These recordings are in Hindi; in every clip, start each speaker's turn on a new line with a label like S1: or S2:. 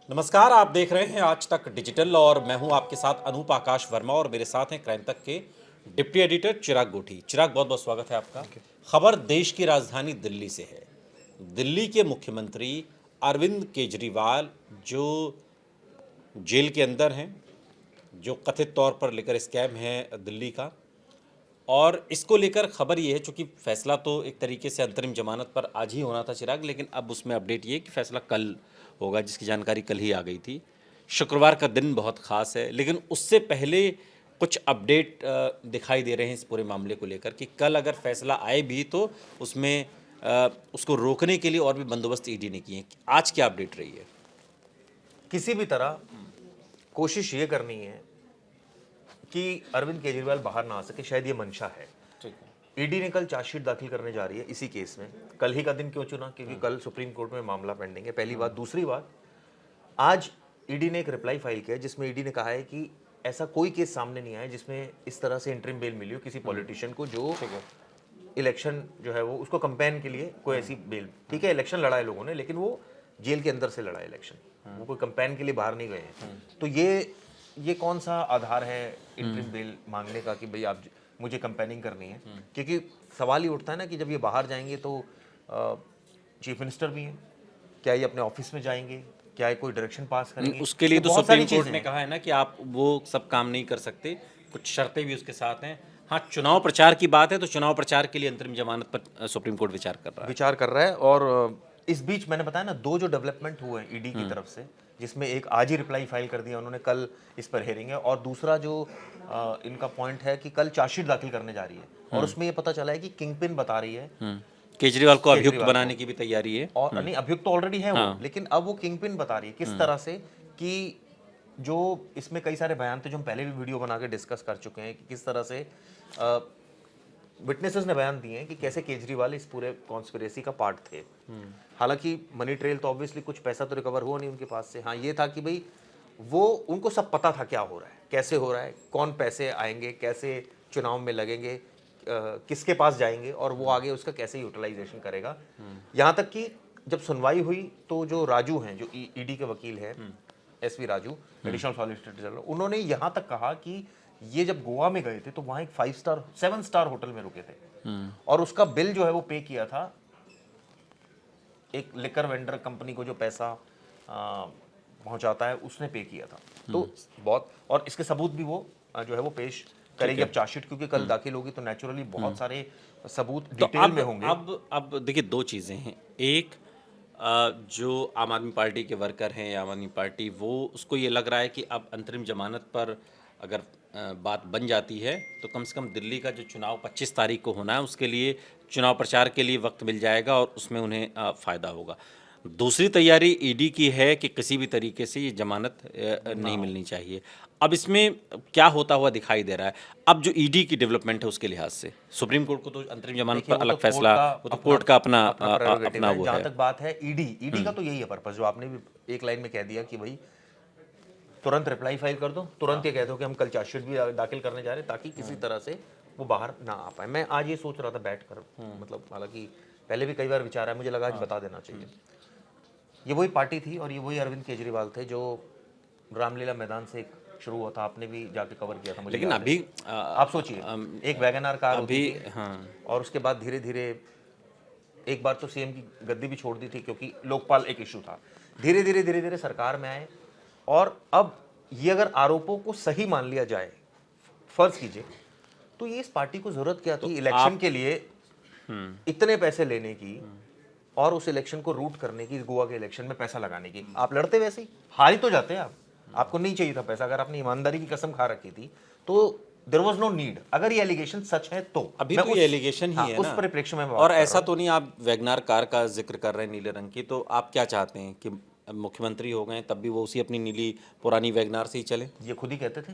S1: नमस्कार, आप देख रहे हैं आज तक डिजिटल और मैं हूं आपके साथ अनूप आकाश वर्मा और मेरे साथ हैं क्राइम तक के डिप्टी एडिटर चिराग गोठी। चिराग, बहुत बहुत स्वागत है आपका। खबर देश की राजधानी दिल्ली से है। दिल्ली के मुख्यमंत्री अरविंद केजरीवाल जो जेल के अंदर हैं, जो कथित तौर पर लेकर स्कैम है दिल्ली का, और इसको लेकर खबर ये है, चूंकि फैसला तो एक तरीके से अंतरिम जमानत पर आज ही होना था चिराग, लेकिन अब उसमें अपडेट ये कि फैसला कल होगा, जिसकी जानकारी कल ही आ गई थी। शुक्रवार का दिन बहुत ख़ास है, लेकिन उससे पहले कुछ अपडेट दिखाई दे रहे हैं इस पूरे मामले को लेकर कि कल अगर फैसला आए भी तो उसमें उसको रोकने के लिए और भी बंदोबस्त ईडी ने किए हैं। आज क्या अपडेट रही है?
S2: किसी भी तरह कोशिश ये करनी है कि अरविंद केजरीवाल बाहर ना आ सके, शायद ये मंशा है।
S1: ठीक है।
S2: ईडी ने कल चार्जशीट दाखिल करने जा रही है इसी केस में। कल ही का दिन क्यों चुना? क्योंकि कल सुप्रीम कोर्ट में मामला पेंडिंग है, पहली बात। दूसरी बात, आज ईडी ने एक रिप्लाई फाइल किया जिसमें ईडी ने कहा है कि ऐसा कोई केस सामने नहीं आया जिसमें इस तरह से इंटरिम बेल मिली हो किसी पॉलिटिशियन को जो इलेक्शन जो है वो उसको कंपेन के लिए कोई ऐसी बेल। ठीक है, इलेक्शन लड़ा है लोगों ने, लेकिन वो जेल के अंदर से लड़ा है इलेक्शन, वो कोई कंपेन के लिए बाहर नहीं गए हैं। तो ये कौन सा आधार है इंटरिम बेल मांगने का कि भाई आप मुझे कंपेनिंग करनी है? क्योंकि सवाल ही उठता है ना कि जब ये बाहर जाएंगे तो चीफ मिनिस्टर भी हैं, क्या ये अपने ऑफिस में जाएंगे, क्या ये कोई डायरेक्शन पास करेंगे?
S1: उसके लिए तो
S2: बहुत
S1: सुप्रीम
S2: सारी
S1: कोर्ट
S2: चीजें
S1: ने
S2: हैं।
S1: कहा है ना कि आप वो सब काम नहीं कर सकते, कुछ शर्तें भी उसके साथ हैं। हाँ, चुनाव प्रचार की बात है तो चुनाव प्रचार के लिए अंतरिम जमानत पर सुप्रीम कोर्ट विचार कर रहा है।
S2: विचार कर रहा है। और इस बीच मैंने बताया ना, दो जो डेवलपमेंट हुए हैं ईडी की तरफ से, जिसमें एक आज ही रिप्लाई फाइल कर दिया उन्होंने, कल इस पर हेयरिंग है, और दूसरा जो इनका पॉइंट है कि कल चार्जशीट दाखिल करने जा रही है और उसमें ये पता चला है कि किंगपिन बता रही है
S1: केजरीवाल को अभियुक्त
S2: केजरीवाल
S1: बनाने की भी तैयारी है।
S2: और नहीं, अभियुक्त तो ऑलरेडी है वो, लेकिन अब वो किंगपिन बता रही है। किस तरह से कि जो इसमें कई सारे बयान थे जो हम पहले भी वीडियो बना के डिस्कस कर चुके हैं कि किस तरह से विटनेसेस ने बयान दिए हैं कि कैसे केजरीवाल इस पूरे कॉन्स्पिरेसी का पार्ट थे। हालांकि मनी ट्रेल तो ऑब्वियसली कुछ पैसा तो रिकवर हुआ नहीं उनके पास से। हाँ, ये था कि भाई वो उनको सब पता था क्या हो रहा है, कैसे हो रहा है, कौन पैसे आएंगे, कैसे चुनाव में लगेंगे, किसके पास जाएंगे और वो आगे उसका कैसे यूटिलाइजेशन करेगा। यहाँ तक कि जब सुनवाई हुई तो जो राजू हैं, जो ईडी के वकील हैं, S V Raju, additional solicitor general, उन्होंने यहाँ तक कहा कि ये जब गोवा में गए थे तो वहां एक 7 स्टार होटल में रुके थे और उसका बिल जो है वो पे किया था एक लिकर वेंडर कंपनी को जो पैसा पहुंचाता है, उसने पे किया था। तो बहुत, और इसके सबूत भी वो जो है वो पेश करेगी अब चार्जशीट, क्योंकि कल दाखिल होगी तो नेचुरली बहुत सारे सबूत डिटेल में होंगे।
S1: अब देखिए, दो चीज़ें हैं। एक, जो आम आदमी पार्टी के वर्कर हैं या आम आदमी पार्टी, वो उसको ये लग रहा है कि अब अंतरिम जमानत पर अगर बात बन जाती है तो कम से कम दिल्ली का जो चुनाव 25 तारीख को होना है उसके लिए चुनाव प्रचार के लिए वक्त मिल जाएगा और उसमें उन्हें फ़ायदा होगा। दूसरी तैयारी ईडी की है कि किसी भी तरीके से ये जमानत नहीं मिलनी चाहिए। अब इसमें क्या होता हुआ दिखाई दे रहा है? अब जो ईडी की डेवलपमेंट है उसके लिहाज से सुप्रीम कोर्ट को तो अंतरिम जमानत पर अलग फैसला, वो तो कोर्ट का अपना वो
S2: जहां
S1: है।
S2: तक बात है ईडी का तो यही है पर्पस, जो आपने भी एक लाइन में कह दिया कि भाई तुरंत रिप्लाई फाइल कर दो, तुरंत ये कह दो कि हम कल चार्जशीट भी दाखिल करने जा रहे हैं, ताकि किसी तरह से वो बाहर ना आ पाए। मैं आज ये सोच रहा था बैठ कर, मतलब हालांकि पहले भी कई बार विचार है, मुझे लगा आज बता देना चाहिए। ये वही पार्टी थी और ये वही अरविंद केजरीवाल थे जो रामलीला मैदान से एक शुरू हुआ था, आपने भी जाके कवर किया था मुझे
S1: लेकिन
S2: याद है।
S1: अभी
S2: आप सोचिए, एक वैगनआर कार
S1: अभी
S2: होती थी,
S1: हाँ,
S2: और उसके बाद धीरे धीरे एक बार तो सीएम की गद्दी भी छोड़ दी थी क्योंकि लोकपाल एक इशू था। धीरे धीरे सरकार में आए, और अब ये अगर आरोपों को सही मान लिया जाए, फर्ज कीजिए, तो ये इस पार्टी को जरूरत क्या थी इलेक्शन के लिए इतने पैसे लेने की और उस इलेक्शन को रूट करने की, गोवा के इलेक्शन में पैसा लगाने की? आप लड़ते वैसे ही, हार ही तो जाते हैं आप। आपको नहीं चाहिए था पैसा, अगर आपने ईमानदारी की कसम खा रखी थी तो देयर वाज नो नीड। अगर ये एलिगेशन सच है तो
S1: अभी तो ये एलिगेशन ही है
S2: उस
S1: ना।
S2: परिप्रेक्ष्य में मैं बात
S1: और
S2: कर रहा
S1: ऐसा
S2: हूं।
S1: तो नहीं आप वैगनार कार का जिक्र कर रहे हैं नीले रंग की, तो आप क्या चाहते हैं कि मुख्यमंत्री हो गए तब भी वो उसी अपनी नीली पुरानी वैगनार से ही चले?
S2: ये खुद ही कहते थे,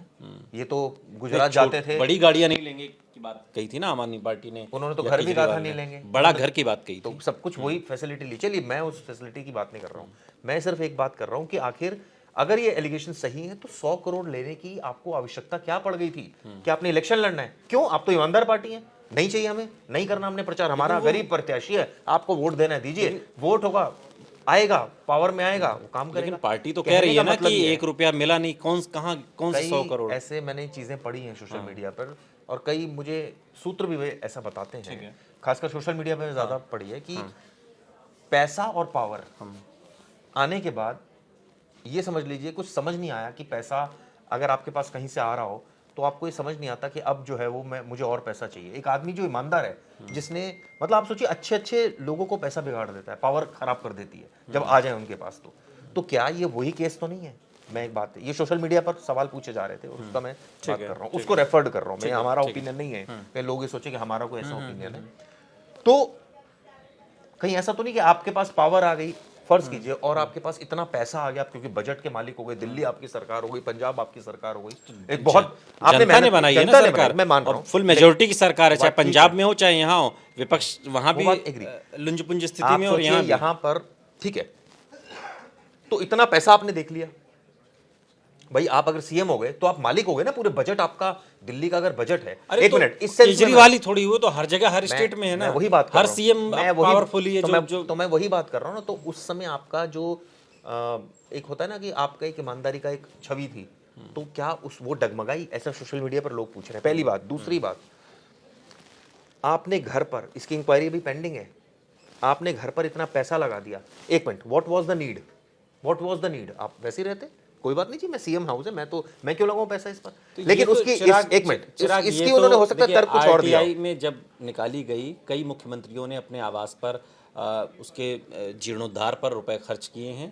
S2: ये तो गुजरात जाते थे,
S1: बड़ी गाड़ियां नहीं लेंगे की बात कही थी ना आम आदमी पार्टी ने।
S2: उन्होंने तो
S1: या
S2: घर भी कहा था
S1: केजरीवाल
S2: नहीं
S1: ने
S2: लेंगे,
S1: बड़ा घर की बात कही
S2: तो
S1: थी।
S2: सब कुछ वही फैसिलिटी ली। चलिए, मैं उस फैसिलिटी की बात नहीं कर रहा हूँ, मैं सिर्फ एक बात कर रहा हूँ कि आखिर अगर ये एलिगेशन सही है तो 100 करोड़ लेने की आपको आवश्यकता क्या पड़ गई थी? क्या आपने इलेक्शन लड़ना है? क्यों? आप तो ईमानदार पार्टी है, नहीं चाहिए हमें, नहीं करना हमने प्रचार, हमारा गरीब प्रत्याशी है, आपको वोट देना है, दीजिए, वोट होगा, आएगा, पावर में आएगा, वो काम
S1: लेकिन
S2: करेगा।
S1: पार्टी तो कह
S2: कहने
S1: रही
S2: का
S1: है ना
S2: मतलब
S1: कि
S2: ये है।
S1: 1 रुपया मिला नहीं, कौन से
S2: कई
S1: 100 करोड़।
S2: ऐसे मैंने चीजें पढ़ी हैं सोशल मीडिया पर, और कई मुझे सूत्र भी वे ऐसा बताते हैं, खासकर सोशल मीडिया पर ज्यादा पढ़ी है कि पैसा और पावर आने के बाद ये समझ लीजिए कुछ समझ नहीं आया कि पैसा अगर आपके पास कहीं से आ रहा हो तो आपको ये समझ नहीं आता कि अब जो है वो मुझे और पैसा चाहिए। एक आदमी जो ईमानदार है, जिसने मतलब आप सोचिए अच्छे अच्छे लोगों को पैसा बिगाड़ देता है, पावर खराब कर देती है जब आ जाए उनके पास। तो क्या ये वही केस तो नहीं है? मैं एक बात, ये सोशल मीडिया पर सवाल पूछे जा रहे थे और उसका मैं बात कर रहा हूँ, उसको रेफर्ड कर रहा हूँ मैं, हमारा ओपिनियन नहीं है कि लोग ये सोचे कि हमारा कोई ऐसा ओपिनियन है। तो कहीं ऐसा तो नहीं कि आपके पास पावर आ गई, फर्ज कीजिए, और आपके पास इतना पैसा आ गया, क्योंकि बजट के मालिक हो गए, दिल्ली आपकी सरकार हो गई, पंजाब आपकी सरकार हो गई, एक बहुत आपने
S1: जनता ने
S2: मेहनत
S1: बनाई है ना
S2: जनता ने
S1: सरकार,
S2: बनाई, मैं मान रहा
S1: और
S2: हूँ,
S1: फुल मेजोरिटी की सरकार है, चाहे
S2: बात ठीक
S1: पंजाब
S2: है।
S1: में हो चाहे यहाँ हो, विपक्ष वहां भी
S2: बात agree।
S1: लुंज-पुंज स्थिति
S2: आप
S1: में और
S2: सोचिए
S1: यहाँ भी।
S2: यहाँ पर, ठीक है, तो इतना पैसा आपने देख लिया भाई, आप अगर सीएम हो गए तो आप मालिक हो गए ना पूरे बजट आपका, दिल्ली का अगर बजट है।
S1: अरे
S2: एक
S1: तो
S2: मिनट, इस सेंस में
S1: केजरीवाल ही थोड़ी हुए, तो हर जगह हर स्टेट में है ना,
S2: मैं वही बात कर
S1: हर
S2: रहा हूं।
S1: सीएम
S2: मैं वही
S1: पावरफुल ही है,
S2: तो मैं वही बात कर रहा हूँ ना। तो उस समय आपका जो एक होता है ना कि आपका एक ईमानदारी का एक छवि थी, तो क्या उस वो डगमगाई? ऐसा सोशल मीडिया पर लोग पूछ रहे हैं, पहली बात। दूसरी बात, आपने घर पर, इसकी इंक्वायरी भी पेंडिंग है, आपने घर पर इतना पैसा लगा दिया। एक minute, what was the need? What was the need? आप वैसे ही रहते, कोई बात नहीं जी, मैं सीएम हाउस है, मैं क्यों लगाऊं पैसा इस पर?
S1: तो
S2: लेकिन
S1: ये तो
S2: उसकी
S1: चिराग-
S2: एक मिनट,
S1: चिराग,
S2: इसकी
S1: ये तो
S2: उन्होंने हो सकता है
S1: देखिए,
S2: तर्क कुछ और दिया हो।
S1: RTI में जब निकाली गई, कई मुख्यमंत्रियों ने अपने आवास पर उसके जीर्णोद्धार पर रुपए खर्च किए हैं,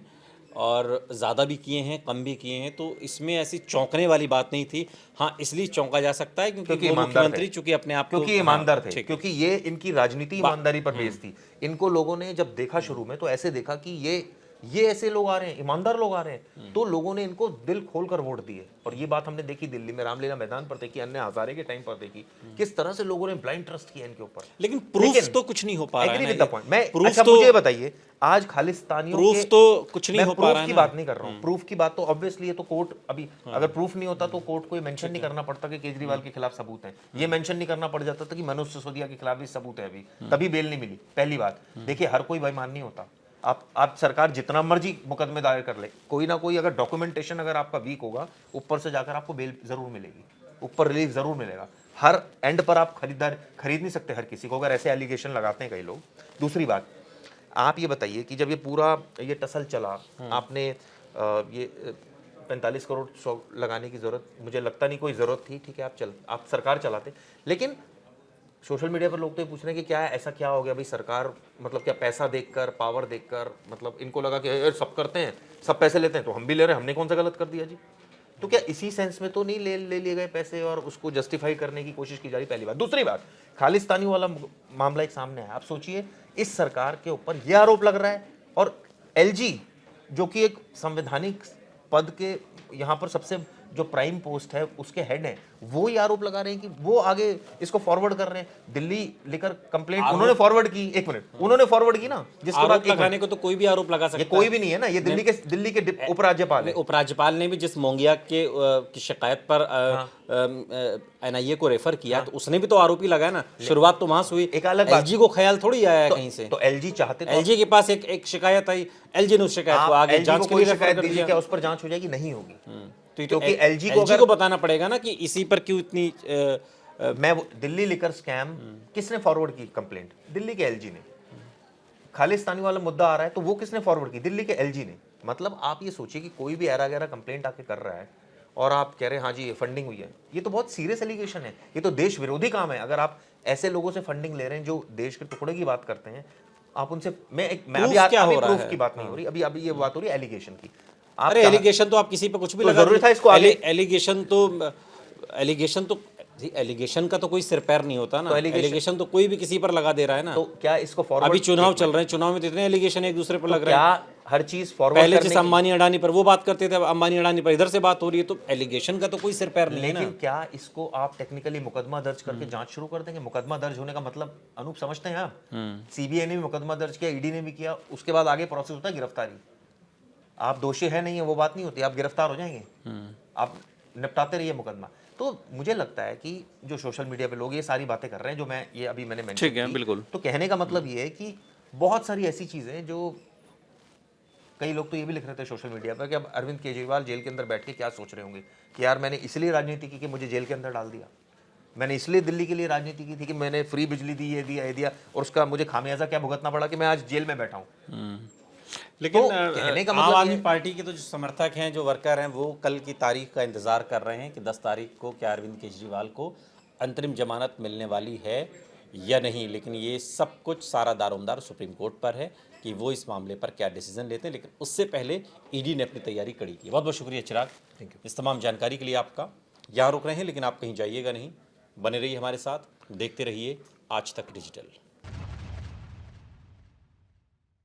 S1: और ज़्यादा भी किए हैं, कम भी किए हैं, तो इसमें ऐसी चौंकने वाली बात नहीं थी। हाँ, इसलिए चौंका जा सकता है क्योंकि वो
S2: ईमानदार
S1: मुख्यमंत्री
S2: थे।
S1: चूंकि अपने आप को,
S2: क्योंकि ईमानदार
S1: हाँ,
S2: थे,
S1: ठीक है।
S2: क्योंकि ये इनकी राजनीति ईमानदारी पर बेस्ड थी। इनको लोगों ने जब देखा शुरू में, तो ऐसे देखा कि ये ऐसे लोग आ रहे हैं, ईमानदार लोग आ रहे हैं, तो लोगों ने इनको दिल खोलकर वोट दिए। और ये बात हमने देखी दिल्ली में, रामलीला मैदान पर देखी, अन्य हजारे के टाइम पर देखी, किस तरह से लोगों ने ब्लाइंड ट्रस्ट किया इनके ऊपर।
S1: लेकिन प्रूफ तो कुछ नहीं हो पा रहा है
S2: एग्री
S1: ना
S2: विद द
S1: ये।
S2: पॉइंट। मैं
S1: प्रूफ
S2: अच्छा,
S1: तो,
S2: मुझे ये बताइए, आज खालिस्तानियों
S1: प्रूफ
S2: के,
S1: तो कुछ नहीं
S2: मैं
S1: हो पा
S2: प्रूफ
S1: रहा है
S2: की
S1: ना।
S2: बात नहीं कर रहा हूँ। प्रूफ की बात तो ऑब्वियसली ये तो कोर्ट, अभी अगर प्रूफ नहीं होता तो कोर्ट को ये मेंशन नहीं करना पड़ता कि केजरीवाल के खिलाफ सबूत है। ये मेंशन नहीं करना पड़ जाता था कि मनोज सिसोदिया के खिलाफ भी सबूत है अभी, तभी बेल नहीं मिली। पहली बात, देखिए हर कोई बेईमान नहीं होता। आप सरकार जितना मर्जी मुकदमे दायर कर ले, कोई ना कोई अगर डॉक्यूमेंटेशन अगर आपका वीक होगा, ऊपर से जाकर आपको बेल जरूर मिलेगी, ऊपर रिलीफ जरूर मिलेगा। हर एंड पर आप खरीद नहीं सकते हर किसी को, अगर ऐसे एलिगेशन लगाते हैं कई लोग। दूसरी बात, आप ये बताइए कि जब ये पूरा ये टसल चला, आपने ये 45 करोड़ लगाने की जरूरत, मुझे लगता नहीं कोई जरूरत थी, ठीक है, आप सरकार चलाते। लेकिन सोशल मीडिया पर लोग तो ये पूछ रहे हैं कि क्या ऐसा क्या हो गया भाई, सरकार मतलब क्या पैसा देखकर, पावर देखकर, मतलब इनको लगा कि यार सब करते हैं, सब पैसे लेते हैं तो हम भी ले रहे हैं, हमने कौन सा गलत कर दिया जी? तो क्या इसी सेंस में तो नहीं ले लिए गए पैसे और उसको जस्टिफाई करने की कोशिश की जा रही? पहली बात। दूसरी बात, खालिस्तानी वाला मामला एक सामने है। आप सोचिए, इस सरकार के ऊपर यह आरोप लग रहा है, और एलजी जो कि एक संवैधानिक पद के यहाँ पर सबसे जो प्राइम पोस्ट है उसके हेड हैं, वो ये आरोप लगा रहे हैं कि वो आगे इसको फॉरवर्ड कर रहे हैं। दिल्ली लेकर कंप्लेंट उन्होंने फॉरवर्ड की, एक मिनट, उन्होंने फॉरवर्ड की ना, जिसके बाद
S1: आरोप लगाने को तो कोई भी आरोप लगा सकता
S2: ये कोई भी नहीं है ना, ये दिल्ली के उपराज्यपाल है।
S1: उपराज्यपाल ने भी जिस मोंगिया के की शिकायत पर NIA को रेफर किया, तो उसने भी तो आरोपी लगाया ना। शुरुआत तो वहां से हुई।
S2: एक अलग बात,
S1: LG को ख्याल थोड़ी आया है कहीं से।
S2: तो LG चाहते तो
S1: LG के पास एक शिकायत आई, LG ने उस शिकायत को आगे जांच के लिए रेफर कर दिया।
S2: क्या उस पर जांच हो जाएगी? नहीं होगी।
S1: तो
S2: क्योंकि
S1: LG को बताना पड़ेगा ना कि इसी पर क्यों इतनी
S2: दिल्ली लिकर स्कैम किसने फॉरवर्ड की कंप्लेंट? दिल्ली के LG ने। खालिस्तानी वाला मुद्दा आ रहा है तो वो किसने फॉरवर्ड की? दिल्ली के LG ने। मतलब आप ये सोचिए कि कोई भी ऐरा गैरा कंप्लेंट आके कर रहा है और आप कह रहे हैं हाँ जी ये फंडिंग हुई है, ये तो बहुत सीरियस एलिगेशन है, ये तो देश विरोधी काम है। अगर आप ऐसे लोगों से फंडिंग ले रहे हैं जो देश के टुकड़े की बात करते हैं, आप उनसे, मैं अभी प्रूफ की बात नहीं हो रही, अभी ये बात हो रही है एलिगेशन की।
S1: अरे एलिगेशन तो आप किसी पे कुछ भी लगा,
S2: जरूरी था इसको आगे।
S1: एलिगेशन का तो कोई सिर पैर नहीं होता ना। एलिगेशन तो कोई भी किसी पर लगा दे रहा है ना।
S2: तो क्या इसको फॉरवर्ड,
S1: अभी चुनाव चल रहे हैं, चुनाव में तो इतने एलिगेशन एक दूसरे पर लग रहे हैं।
S2: क्या हर चीज फॉरवर्ड
S1: पहले जैसे अंबानी अडानी पर वो बात करते थे, अब अंबानी अडानी पर इधर से बात हो रही है, तो एलिगेशन का तो कोई सिर पैर नहीं है ना।
S2: लेकिन क्या इसको आप टेक्निकली मुकदमा दर्ज करके जांच शुरू कर देंगे? मुकदमा दर्ज होने का मतलब अनूप समझते हैं आप? CBI ने भी मुकदमा दर्ज किया, ED ने भी किया, उसके बाद आगे प्रोसेस होता है गिरफ्तारी। आप दोषी है नहीं है वो बात नहीं होती, आप गिरफ्तार हो जाएंगे, आप निपटाते रहिए मुकदमा। तो मुझे लगता है कि जो सोशल मीडिया पे लोग ये सारी बातें कर रहे हैं जो मैंने मेंशन की,
S1: बिल्कुल।
S2: तो कहने का मतलब ये है कि बहुत सारी ऐसी चीजें जो कई लोग तो ये भी लिख रहे थे सोशल मीडिया पर कि अब अरविंद केजरीवाल जेल के अंदर बैठ के क्या सोच रहे होंगे कि यार मैंने इसलिए राजनीति की कि मुझे जेल के अंदर डाल दिया, मैंने इसलिए दिल्ली के लिए राजनीति की थी कि मैंने फ्री बिजली दी, ये दिया और उसका मुझे खामियाजा क्या भुगतना पड़ा कि मैं आज जेल में बैठा हूँ।
S1: लेकिन
S2: तो कहने का
S1: आम
S2: मतलब
S1: आदमी
S2: ये-
S1: पार्टी के तो जो समर्थक हैं, जो वर्कर हैं, वो कल की तारीख का इंतजार कर रहे हैं कि 10 तारीख को क्या अरविंद केजरीवाल को अंतरिम जमानत मिलने वाली है या नहीं। लेकिन ये सब कुछ सारा दारोमदार सुप्रीम कोर्ट पर है कि वो इस मामले पर क्या डिसीजन लेते हैं। लेकिन उससे पहले ईडी ने अपनी तैयारी कड़ी की। बहुत बहुत शुक्रिया चिराग,
S2: थैंक यू।
S1: इस तमाम जानकारी के लिए आपका। यहाँ रुक रहे हैं लेकिन आप कहीं जाइएगा नहीं, बने रहिए हमारे साथ, देखते रहिए आज तक डिजिटल।